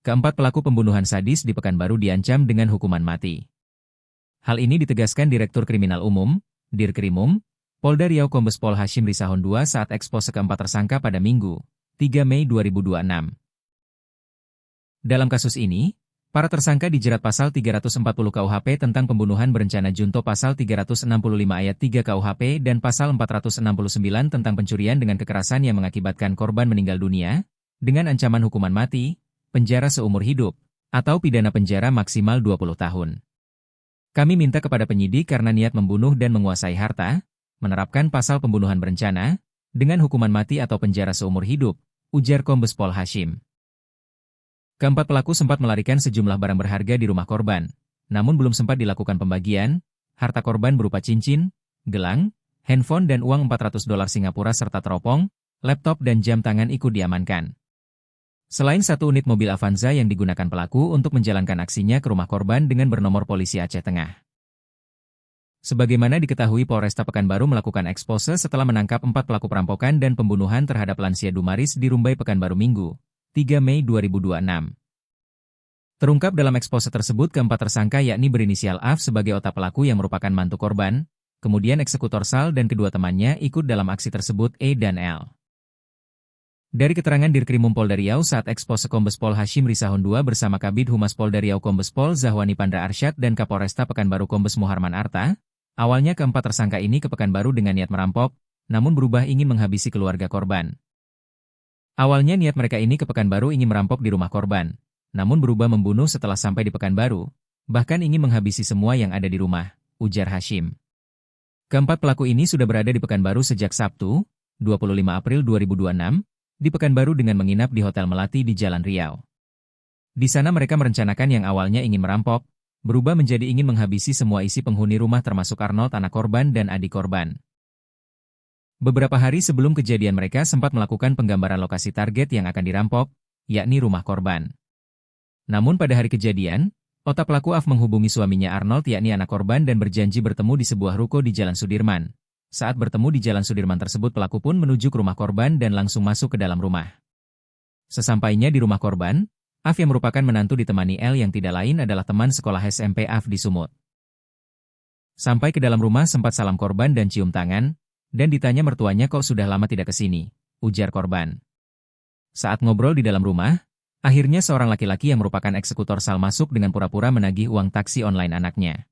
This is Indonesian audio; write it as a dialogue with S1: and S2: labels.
S1: Keempat pelaku pembunuhan sadis di Pekanbaru diancam dengan hukuman mati. Hal ini ditegaskan Direktur Kriminal Umum, Dirkrimum, Polda Riau Kombes Pol Hashim Risahon II saat ekspose keempat tersangka pada Minggu, 3 Mei 2026. Dalam kasus ini, para tersangka dijerat pasal 340 KUHP tentang pembunuhan berencana junto pasal 365 ayat 3 KUHP dan pasal 469 tentang pencurian dengan kekerasan yang mengakibatkan korban meninggal dunia, dengan ancaman hukuman mati, penjara seumur hidup, atau pidana penjara maksimal 20 tahun. Kami minta kepada penyidik karena niat membunuh dan menguasai harta, menerapkan pasal pembunuhan berencana, dengan hukuman mati atau penjara seumur hidup, ujar Kombes Pol Hashim. Keempat pelaku sempat melarikan sejumlah barang berharga di rumah korban, namun belum sempat dilakukan pembagian. Harta korban berupa cincin, gelang, handphone dan uang $400 Singapura serta teropong, laptop dan jam tangan ikut diamankan. Selain satu unit mobil Avanza yang digunakan pelaku untuk menjalankan aksinya ke rumah korban dengan bernomor polisi Aceh Tengah. Sebagaimana diketahui, Polresta Pekanbaru melakukan ekspose setelah menangkap 4 pelaku perampokan dan pembunuhan terhadap lansia Dumaris di Rumbai Pekanbaru Minggu, 3 Mei 2026. Terungkap dalam ekspose tersebut keempat tersangka yakni berinisial AF sebagai otak pelaku yang merupakan mantu korban, kemudian eksekutor Sal dan kedua temannya ikut dalam aksi tersebut E dan L. Dari keterangan Dirkrimum Polda Riau saat ekspose, Kombes Pol Hashim Risahon II bersama Kabid Humas Polda Riau Kombes Pol Zahwani Pandra Arsyad dan Kapolresta Pekanbaru Kombes Muharman Arta, awalnya keempat tersangka ini ke Pekanbaru dengan niat merampok, namun berubah ingin menghabisi keluarga korban. Awalnya niat mereka ini ke Pekanbaru ingin merampok di rumah korban, namun berubah membunuh setelah sampai di Pekanbaru, bahkan ingin menghabisi semua yang ada di rumah, ujar Hashim. Keempat pelaku ini sudah berada di Pekanbaru sejak Sabtu, 25 April 2026, di Pekanbaru dengan menginap di Hotel Melati di Jalan Riau. Di sana mereka merencanakan yang awalnya ingin merampok, berubah menjadi ingin menghabisi semua isi penghuni rumah termasuk Arnold anak korban dan adik korban. Beberapa hari sebelum kejadian mereka sempat melakukan penggambaran lokasi target yang akan dirampok, yakni rumah korban. Namun pada hari kejadian, otak pelaku AF menghubungi suaminya Arnold yakni anak korban dan berjanji bertemu di sebuah ruko di Jalan Sudirman. Saat bertemu di Jalan Sudirman tersebut pelaku pun menuju ke rumah korban dan langsung masuk ke dalam rumah. Sesampainya di rumah korban, AF yang merupakan menantu ditemani L yang tidak lain adalah teman sekolah SMP AF di Sumut. Sampai ke dalam rumah sempat salam korban dan cium tangan, dan ditanya mertuanya kok sudah lama tidak kesini, ujar korban. Saat ngobrol di dalam rumah, akhirnya seorang laki-laki yang merupakan eksekutor Sal masuk dengan pura-pura menagih uang taksi online anaknya.